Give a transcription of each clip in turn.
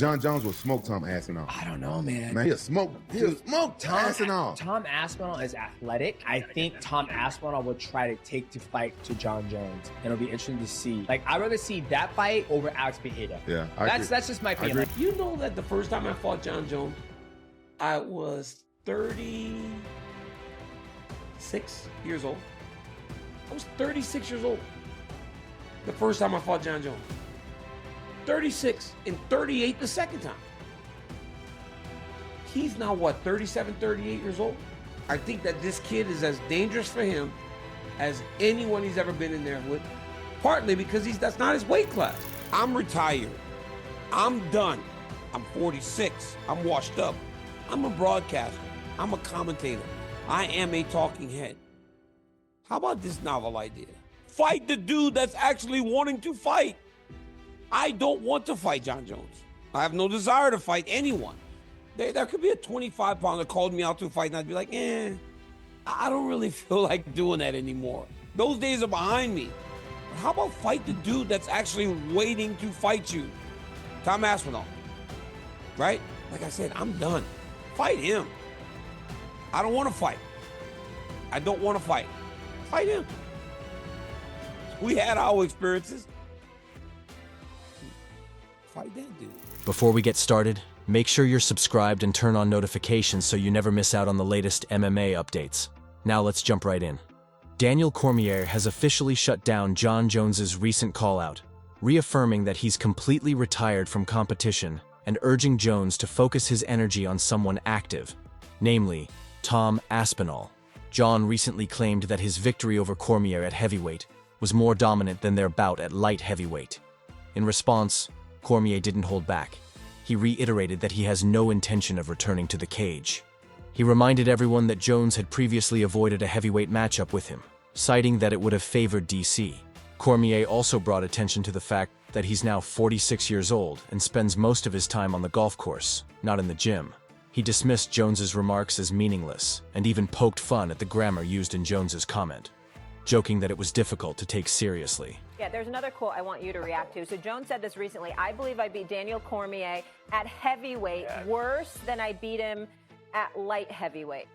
John Jones will smoke Tom Aspinall. I don't know, man. Man, he'll smoke Tom Aspinall. Tom Aspinall is athletic. I think Tom Aspinall would try to take the fight to John Jones. And it'll be interesting to see. Like, I'd rather see that fight over Alex Pereira. Yeah, that's just my opinion. Like, you know that the first time I fought John Jones, I was 36 years old. I was 36 years old the first time I fought John Jones. 36 and 38 the second time. He's now what, 37, 38 years old? I think that this kid is as dangerous for him as anyone he's ever been in there with, partly because that's not his weight class. I'm retired. I'm done. I'm 46. I'm washed up. I'm a broadcaster. I'm a commentator. I am a talking head. How about this novel idea? Fight the dude that's actually wanting to fight. I don't want to fight John Jones. I have no desire to fight anyone. There could be a 25-pounder called me out to a fight, and I'd be like, I don't really feel like doing that anymore. Those days are behind me. But how about fight the dude that's actually waiting to fight you? Tom Aspinall, right? Like I said, I'm done. Fight him. I don't want to fight. I don't want to fight. Fight him. We had our experiences. Fight that dude. Before we get started, make sure you're subscribed and turn on notifications so you never miss out on the latest MMA updates. Now let's jump right in. Daniel Cormier has officially shut down John Jones's recent call-out, reaffirming that he's completely retired from competition and urging Jones to focus his energy on someone active, namely Tom Aspinall. John recently claimed that his victory over Cormier at heavyweight was more dominant than their bout at light heavyweight. In response, Cormier didn't hold back. He reiterated that he has no intention of returning to the cage. He reminded everyone that Jones had previously avoided a heavyweight matchup with him, citing that it would have favored DC. Cormier also brought attention to the fact that he's now 46 years old and spends most of his time on the golf course, not in the gym. He dismissed Jones's remarks as meaningless and even poked fun at the grammar used in Jones's comment, joking that it was difficult to take seriously. Yeah, there's another quote I want you to react to. So Jones said this recently: I believe I beat Daniel Cormier at heavyweight worse than I beat him at light heavyweight.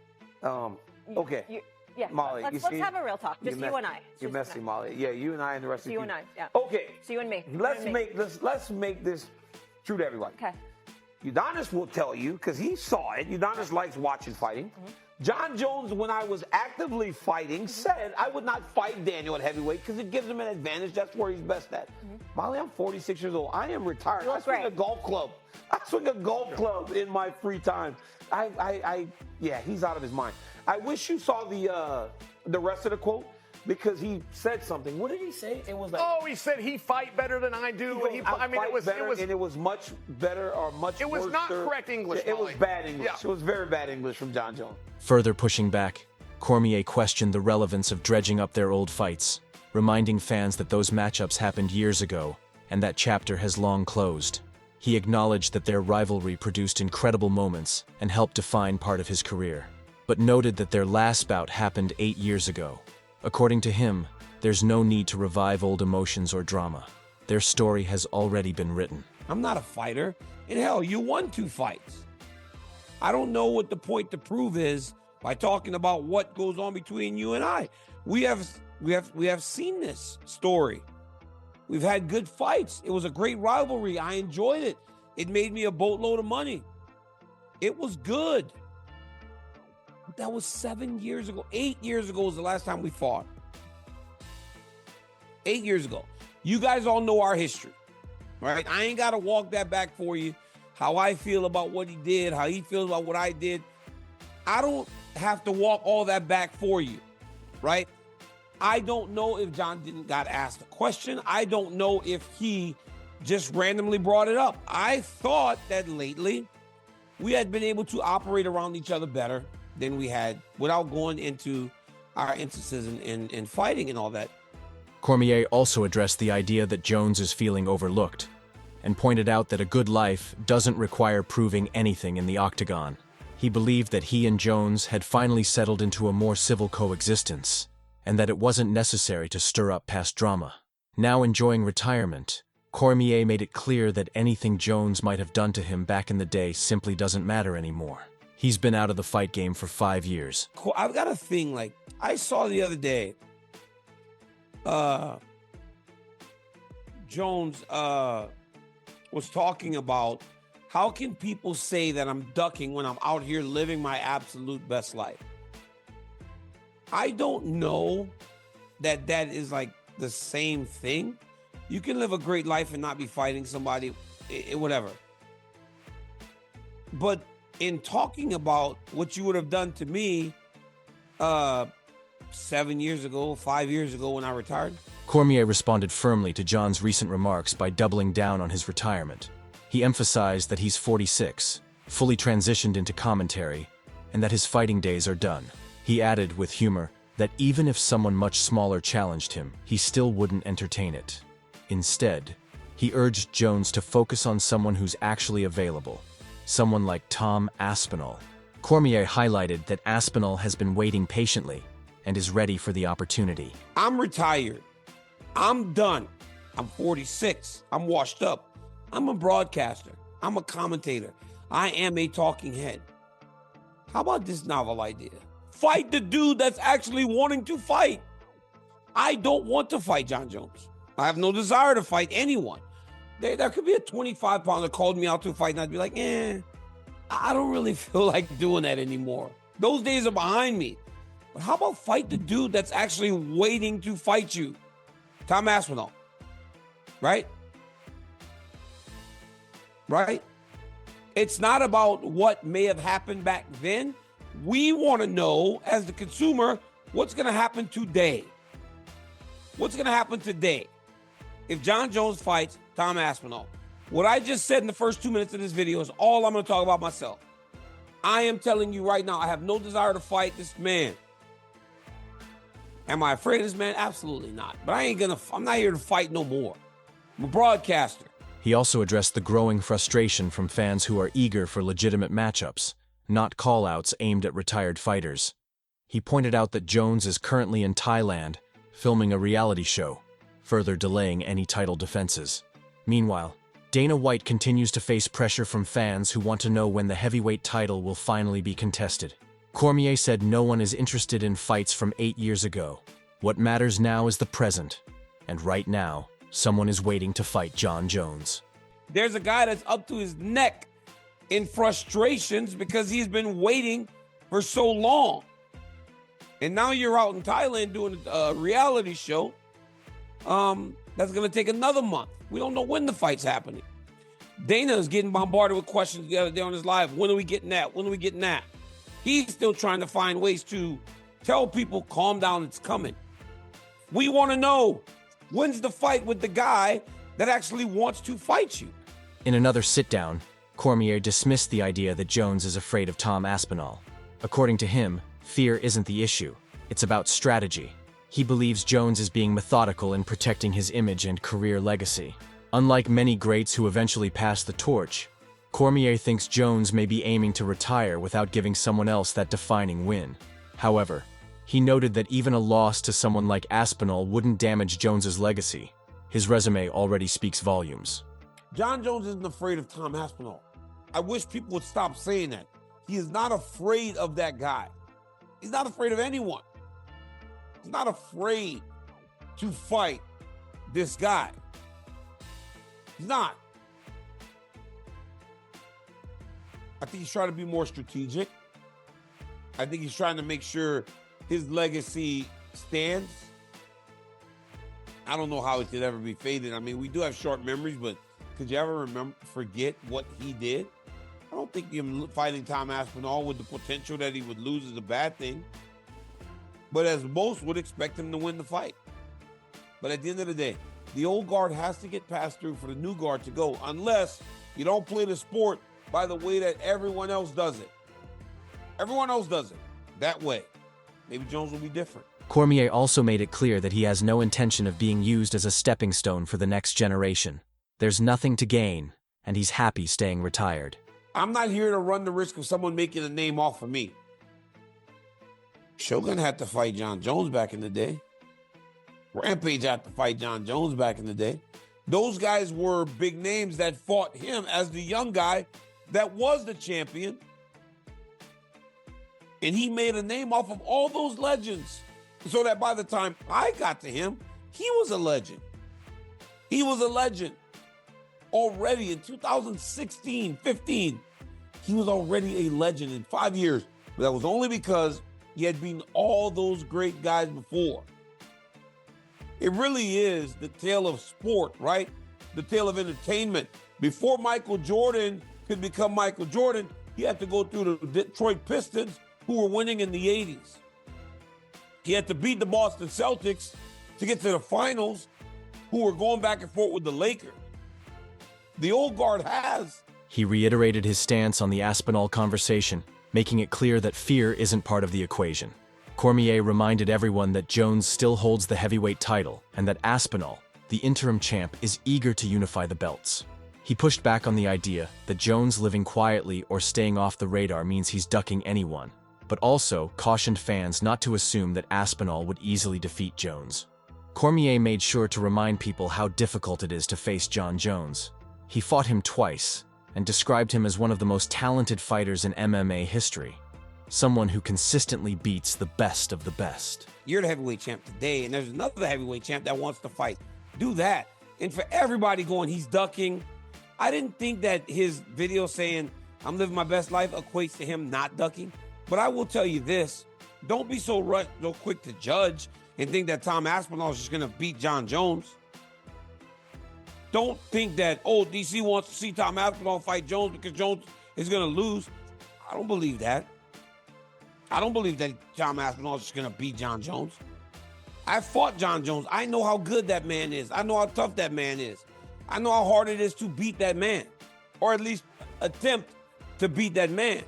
Okay. Yeah, Molly, let's have a real talk. Just you and I. You're messy, Molly. Yeah, you and I and the rest of you. You and I, yeah. Okay. So you and me. Let's make this true to everyone. Okay. Udonis will tell you, because he saw it. Udonis likes watching fighting. John Jones, when I was actively fighting, said I would not fight Daniel at heavyweight because it gives him an advantage. That's where he's best at. Molly, I'm 46 years old. I am retired. I swing a golf club. I swing a golf club in my free time. Yeah, he's out of his mind. I wish you saw the rest of the quote, because he said something. What did he say? It was like, he said he fight better than I do. It was much better or much. It was worse not correct English. It was bad English. Yeah. It was very bad English from John Jones. Further pushing back, Cormier questioned the relevance of dredging up their old fights, reminding fans that those matchups happened years ago and that chapter has long closed. He acknowledged that their rivalry produced incredible moments and helped define part of his career, but noted that their last bout happened 8 years ago. According to him, there's no need to revive old emotions or drama. Their story has already been written. I'm not a fighter. And hell, you won 2 fights. I don't know what the point to prove is by talking about what goes on between you and I. We have seen this story. We've had good fights. It was a great rivalry. I enjoyed it. It made me a boatload of money. It was good. But that was 7 years ago. 8 years ago was the last time we fought. 8 years ago. You guys all know our history, right? I ain't got to walk that back for you. How I feel about what he did, how he feels about what I did. I don't have to walk all that back for you, right? I don't know if John didn't got asked a question. I don't know if he just randomly brought it up. I thought that lately we had been able to operate around each other better than we had without going into our instances in fighting and all that. Cormier also addressed the idea that Jones is feeling overlooked and pointed out that a good life doesn't require proving anything in the octagon. He believed that he and Jones had finally settled into a more civil coexistence and that it wasn't necessary to stir up past drama. Now enjoying retirement, Cormier made it clear that anything Jones might have done to him back in the day simply doesn't matter anymore. He's been out of the fight game for 5 years. I've got a thing, like, I saw the other day, Jones was talking about how can people say that I'm ducking when I'm out here living my absolute best life? I don't know that that is like the same thing. You can live a great life and not be fighting somebody, whatever. But in talking about what you would have done to me 7 years ago, 5 years ago when I retired. Cormier responded firmly to John's recent remarks by doubling down on his retirement. He emphasized that he's 46, fully transitioned into commentary, and that his fighting days are done. He added with humor that even if someone much smaller challenged him, he still wouldn't entertain it. Instead, he urged Jones to focus on someone who's actually available, someone like Tom Aspinall. Cormier highlighted that Aspinall has been waiting patiently and is ready for the opportunity. I'm retired. I'm done. I'm 46. I'm washed up. I'm a broadcaster. I'm a commentator. I am a talking head. How about this novel idea? Fight the dude that's actually wanting to fight. I don't want to fight Jon Jones. I have no desire to fight anyone. There could be a 25-pounder called me out to a fight, and I'd be like, I don't really feel like doing that anymore. Those days are behind me. But how about fight the dude that's actually waiting to fight you? Tom Aspinall. Right? Right? It's not about what may have happened back then. We want to know, as the consumer, what's going to happen today. What's going to happen today? If Jon Jones fights Tom Aspinall, what I just said in the first 2 minutes of this video is all I'm going to talk about myself. I am telling you right now, I have no desire to fight this man. Am I afraid of this man? Absolutely not. But I'm not here to fight no more. I'm a broadcaster. He also addressed the growing frustration from fans who are eager for legitimate matchups, not call-outs aimed at retired fighters. He pointed out that Jones is currently in Thailand, filming a reality show, further delaying any title defenses. Meanwhile, Dana White continues to face pressure from fans who want to know when the heavyweight title will finally be contested. Cormier said no one is interested in fights from 8 years ago. What matters now is the present. And right now, someone is waiting to fight Jon Jones. There's a guy that's up to his neck in frustrations because he's been waiting for so long. And now you're out in Thailand doing a reality show. That's going to take another month. We don't know when the fight's happening. Dana is getting bombarded with questions the other day on his live. When are we getting that? When are we getting that? He's still trying to find ways to tell people, calm down, it's coming. We want to know, when's the fight with the guy that actually wants to fight you? In another sit-down, Cormier dismissed the idea that Jones is afraid of Tom Aspinall. According to him, fear isn't the issue. It's about strategy. He believes Jones is being methodical in protecting his image and career legacy. Unlike many greats who eventually pass the torch, Cormier thinks Jones may be aiming to retire without giving someone else that defining win. However, he noted that even a loss to someone like Aspinall wouldn't damage Jones's legacy. His resume already speaks volumes. Jon Jones isn't afraid of Tom Aspinall. I wish people would stop saying that. He is not afraid of that guy. He's not afraid of anyone. He's not afraid to fight this guy. He's not. I think he's trying to be more strategic. I think he's trying to make sure his legacy stands. I don't know how it could ever be faded. I mean, we do have short memories, but could you ever forget what he did? I don't think him fighting Tom Aspinall with the potential that he would lose is a bad thing. But as most would expect him to win the fight. But at the end of the day, the old guard has to get passed through for the new guard to go, unless you don't play the sport by the way that everyone else does it. Everyone else does it that way. Maybe Jones will be different. Cormier also made it clear that he has no intention of being used as a stepping stone for the next generation. There's nothing to gain, and he's happy staying retired. I'm not here to run the risk of someone making a name off of me. Shogun had to fight Jon Jones back in the day. Rampage had to fight Jon Jones back in the day. Those guys were big names that fought him as the young guy that was the champion. And he made a name off of all those legends. So that by the time I got to him, he was a legend. He was a legend. Already in 2016, 15, he was already a legend in 5 years. But that was only because he had beaten all those great guys before. It really is the tale of sport, right? The tale of entertainment. Before Michael Jordan could become Michael Jordan, he had to go through the Detroit Pistons, who were winning in the 80s. He had to beat the Boston Celtics to get to the finals, who were going back and forth with the Lakers. The old guard has. He reiterated his stance on the Aspinall conversation, making it clear that fear isn't part of the equation. Cormier reminded everyone that Jones still holds the heavyweight title and that Aspinall, the interim champ, is eager to unify the belts. He pushed back on the idea that Jones living quietly or staying off the radar means he's ducking anyone, but also cautioned fans not to assume that Aspinall would easily defeat Jones. Cormier made sure to remind people how difficult it is to face Jon Jones. He fought him twice and described him as one of the most talented fighters in MMA history, someone who consistently beats the best of the best. You're the heavyweight champ today, and there's another heavyweight champ that wants to fight. Do that. And for everybody going, he's ducking, I didn't think that his video saying, I'm living my best life, equates to him not ducking. But I will tell you this, don't be so quick to judge and think that Tom Aspinall is just going to beat Jon Jones. Don't think that, oh, DC wants to see Tom Aspinall fight Jones because Jones is going to lose. I don't believe that. I don't believe that Tom Aspinall is just going to beat Jon Jones. I fought Jon Jones. I know how good that man is. I know how tough that man is. I know how hard it is to beat that man, or at least attempt to beat that man.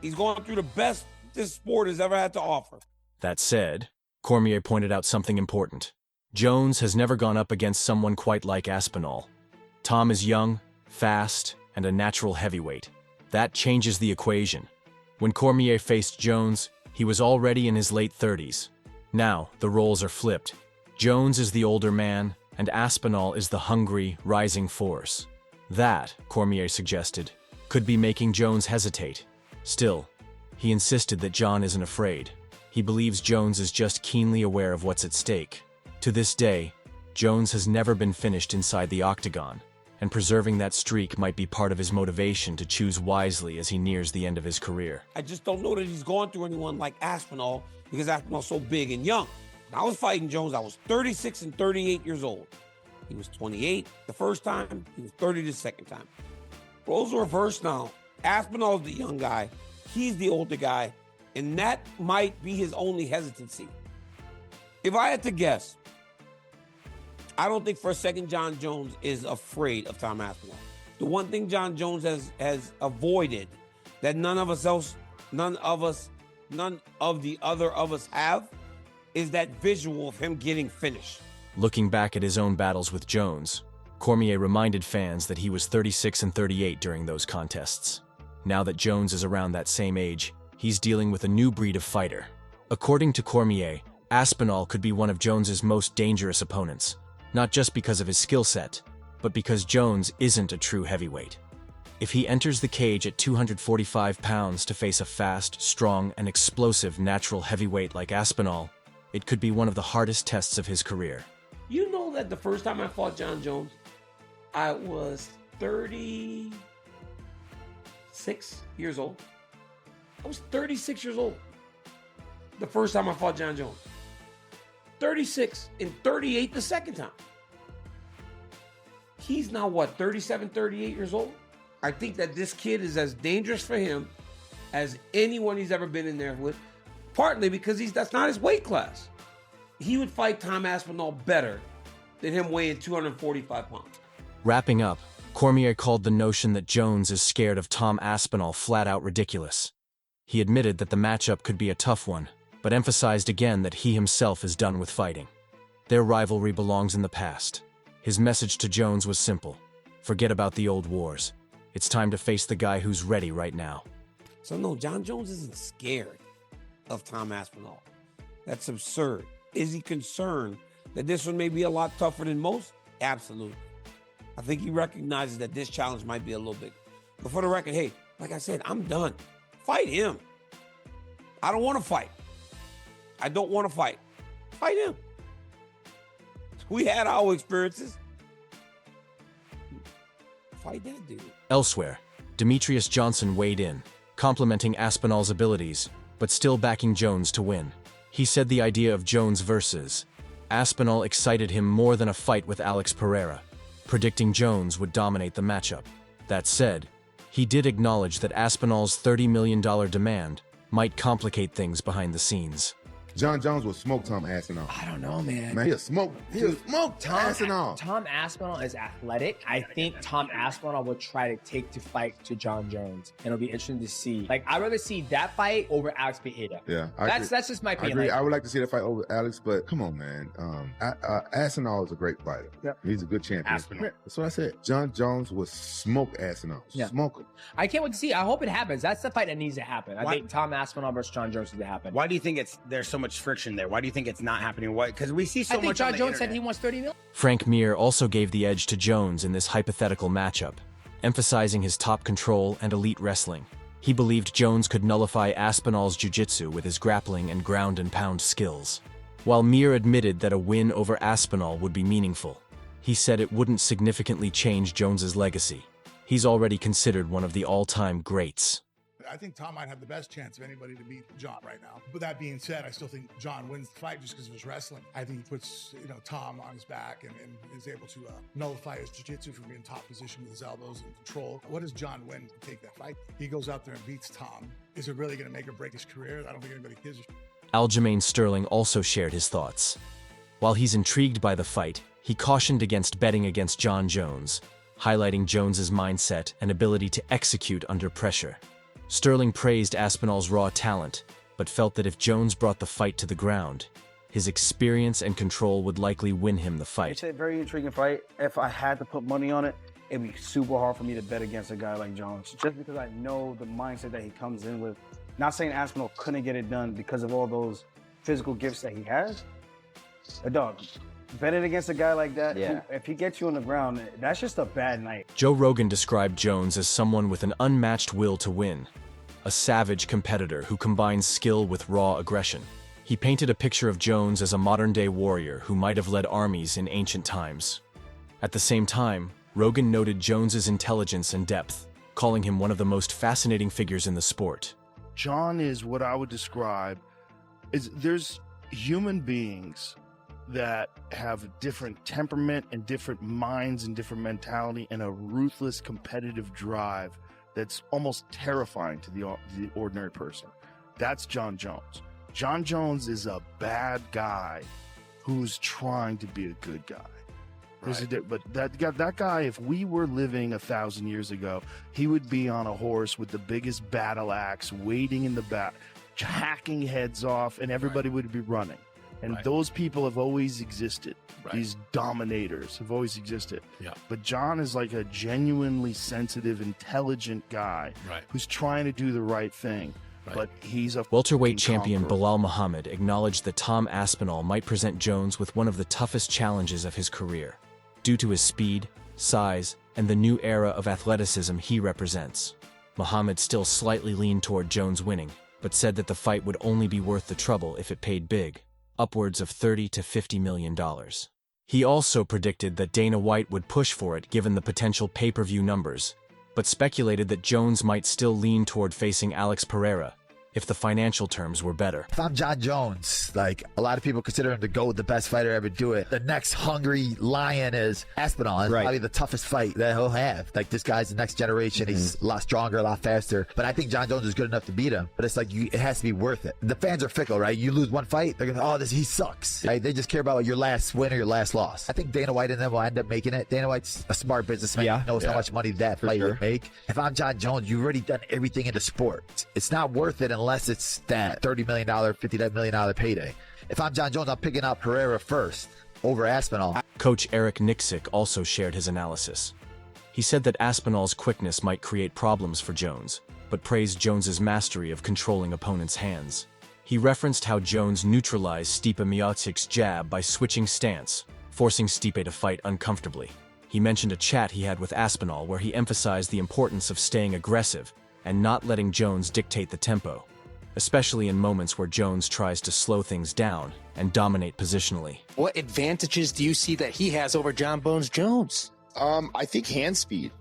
He's going through the best this sport has ever had to offer. That said, Cormier pointed out something important. Jones has never gone up against someone quite like Aspinall. Tom is young, fast, and a natural heavyweight. That changes the equation. When Cormier faced Jones, he was already in his late 30s. Now, the roles are flipped. Jones is the older man, and Aspinall is the hungry, rising force. That, Cormier suggested, could be making Jones hesitate. Still, he insisted that Jon isn't afraid. He believes Jones is just keenly aware of what's at stake. To this day, Jones has never been finished inside the octagon, and preserving that streak might be part of his motivation to choose wisely as he nears the end of his career. I just don't know that he's gone through anyone like Aspinall because Aspinall's so big and young. When I was fighting Jones, I was 36 and 38 years old. He was 28 the first time, he was 30 the second time. Roles are reversed now. Aspinall's the young guy, he's the older guy, and that might be his only hesitancy. If I had to guess, I don't think for a second Jon Jones is afraid of Tom Aspinall. The one thing Jon Jones has avoided that none of the other of us have is that visual of him getting finished. Looking back at his own battles with Jones, Cormier reminded fans that he was 36 and 38 during those contests. Now that Jones is around that same age, he's dealing with a new breed of fighter. According to Cormier, Aspinall could be one of Jones's most dangerous opponents, not just because of his skill set, but because Jones isn't a true heavyweight. If he enters the cage at 245 pounds to face a fast, strong, and explosive natural heavyweight like Aspinall, it could be one of the hardest tests of his career. You know that the first time I fought Jon Jones, I was 36 years old. I was 36 years old the first time I fought Jon Jones. 36 and 38 the second time. He's now what, 37, 38 years old? I think that this kid is as dangerous for him as anyone he's ever been in there with, partly because that's not his weight class. He would fight Tom Aspinall better than him weighing 245 pounds. Wrapping up, Cormier called the notion that Jones is scared of Tom Aspinall flat out ridiculous. He admitted that the matchup could be a tough one, but emphasized again that he himself is done with fighting. Their rivalry belongs in the past. His message to Jones was simple: forget about the old wars. It's time to face the guy who's ready right now. So no, Jon Jones isn't scared of Tom Aspinall. That's absurd. Is he concerned that this one may be a lot tougher than most? Absolutely. I think he recognizes that this challenge might be a little big. But for the record, hey, like I said, I'm done. Fight him. I don't want to fight. I don't want to fight. Fight him. We had our experiences. Fight that dude. Elsewhere, Demetrius Johnson weighed in, complimenting Aspinall's abilities, but still backing Jones to win. He said the idea of Jones versus Aspinall excited him more than a fight with Alex Pereira, predicting Jones would dominate the matchup. That said, he did acknowledge that Aspinall's $30 million demand might complicate things behind the scenes. John Jones will smoke Tom Aspinall. I don't know, man. Man, he'll smoke Tom Aspinall. Tom Aspinall is athletic. I think Tom Aspinall will try to take the fight to John Jones, and it'll be interesting to see. Like, I'd rather see that fight over Alex Pereira. Yeah, that's just my I opinion. agree. Like, I would like to see that fight over Alex, but come on, man. Aspinall is a great fighter. Yep. He's a good champion. Aspinall. That's what I said. John Jones will smoke Aspinall. Yeah. Smoke him. I can't wait to see. I hope it happens. That's the fight that needs to happen. I Why- think Tom Aspinall versus John Jones needs to happen. Why do you think there's so much friction there? Why do you think it's not happening? Why? Because we see so I think much. John on the Jones said internet. he wants 30 million. Frank Mir also gave the edge to Jones in this hypothetical matchup, emphasizing his top control and elite wrestling. He believed Jones could nullify Aspinall's jiu-jitsu with his grappling and ground-and-pound skills. While Mir admitted that a win over Aspinall would be meaningful, he said it wouldn't significantly change Jones's legacy. He's already considered one of the all-time greats. I think Tom might have the best chance of anybody to beat John right now. But that being said, I still think John wins the fight just because of his wrestling. I think he puts, Tom on his back and is able to nullify his jiu-jitsu from being in top position with his elbows and control. What does John win to take that fight? He goes out there and beats Tom. Is it really going to make or break his career? I don't think anybody gives a shit. Aljamain Sterling also shared his thoughts. While he's intrigued by the fight, he cautioned against betting against John Jones, highlighting Jones's mindset and ability to execute under pressure. Sterling praised Aspinall's raw talent, but felt that if Jones brought the fight to the ground, his experience and control would likely win him the fight. It's a very intriguing fight. If I had to put money on it, it'd be super hard for me to bet against a guy like Jones, just because I know the mindset that he comes in with. Not saying Aspinall couldn't get it done because of all those physical gifts that he has, but dog, betting against a guy like that, if he gets you on the ground, that's just a bad night. Joe Rogan described Jones as someone with an unmatched will to win, a savage competitor who combines skill with raw aggression. He painted a picture of Jones as a modern-day warrior who might have led armies in ancient times. At the same time, Rogan noted Jones's intelligence and depth, calling him one of the most fascinating figures in the sport. John is what I would describe is there's human beings that have different temperament and different minds and different mentality and a ruthless competitive drive that's almost terrifying to the ordinary person. That's John Jones. John Jones is a bad guy who's trying to be a good guy. Right. But that guy, if we were living 1,000 years ago, he would be on a horse with the biggest battle axe, waiting in the back, hacking heads off, and everybody would be running. And those people have always existed. These dominators have always existed. But John is like a genuinely sensitive, intelligent guy who's trying to do the right thing. But he's a welterweight champion conqueror. Bilal Muhammad acknowledged that Tom Aspinall might present Jones with one of the toughest challenges of his career, due to his speed, size, and the new era of athleticism he represents. Muhammad still slightly leaned toward Jones winning, but said that the fight would only be worth the trouble if it paid big, upwards of $30 to $50 million. He also predicted that Dana White would push for it given the potential pay-per-view numbers, but speculated that Jones might still lean toward facing Alex Pereira if the financial terms were better. If I'm John Jones, like a lot of people consider him the GOAT, the best fighter ever do it. The next hungry lion is Aspinall. It's probably the toughest fight that he'll have. Like this guy's the next generation. He's a lot stronger, a lot faster. But I think John Jones is good enough to beat him. But it's like it has to be worth it. The fans are fickle, right? You lose one fight, they're gonna, he sucks. Right? They just care about your last win or your last loss. I think Dana White and them will end up making it. Dana White's a smart businessman. He knows how much money that fight would make. If I'm John Jones, you've already done everything in the sport. It's not worth it unless it's that $30 million, $50 million payday. If I'm John Jones, I'm picking out Pereira first over Aspinall. Coach Eric Nixick also shared his analysis. He said that Aspinall's quickness might create problems for Jones, but praised Jones's mastery of controlling opponents' hands. He referenced how Jones neutralized Stipe Miocic's jab by switching stance, forcing Stipe to fight uncomfortably. he mentioned a chat he had with Aspinall where he emphasized the importance of staying aggressive and not letting Jones dictate the tempo, especially in moments where Jones tries to slow things down and dominate positionally. What advantages do you see that he has over John Bones Jones? I think hand speed.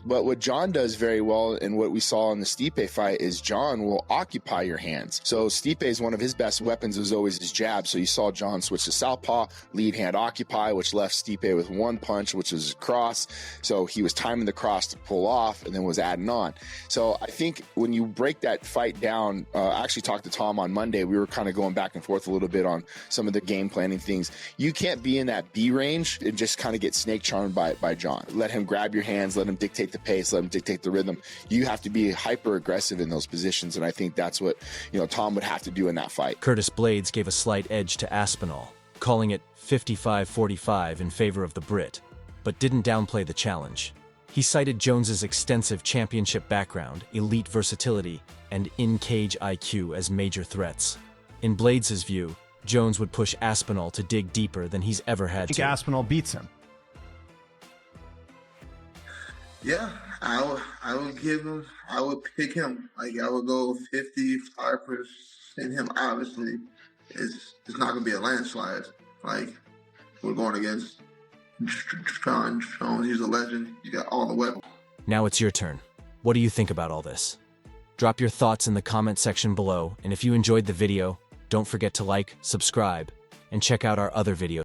But what John does very well, and what we saw in the Stipe fight, is John will occupy your hands. So Stipe is one of his best weapons was always his jab. So you saw John switch to southpaw, lead hand occupy, which left Stipe with one punch, which was cross. So he was timing the cross to pull off and then was adding on. So I think when you break that fight down, I actually talked to Tom on Monday. We were kind of going back and forth a little bit on some of the game planning things. You can't be in that B range and just kind of get snake charmed by John. Let him grab your hands, let him dictate the pace, let him dictate the rhythm. You have to be hyper aggressive in those positions, and I think that's what Tom would have to do in that fight. Curtis Blades gave a slight edge to Aspinall, calling it 55-45 in favor of the Brit, but didn't downplay the challenge. He cited Jones's extensive championship background, elite versatility, and in-cage IQ as major threats. In Blades' view, Jones would push Aspinall to dig deeper than he's ever had I think to. Aspinall beats him. Yeah, I would pick him. Like, I would go 55% him. Obviously, it's not going to be a landslide. Like, we're going against John Jones. He's a legend. He's got all the weapons. Now it's your turn. What do you think about all this? Drop your thoughts in the comment section below, and if you enjoyed the video, don't forget to like, subscribe, and check out our other videos.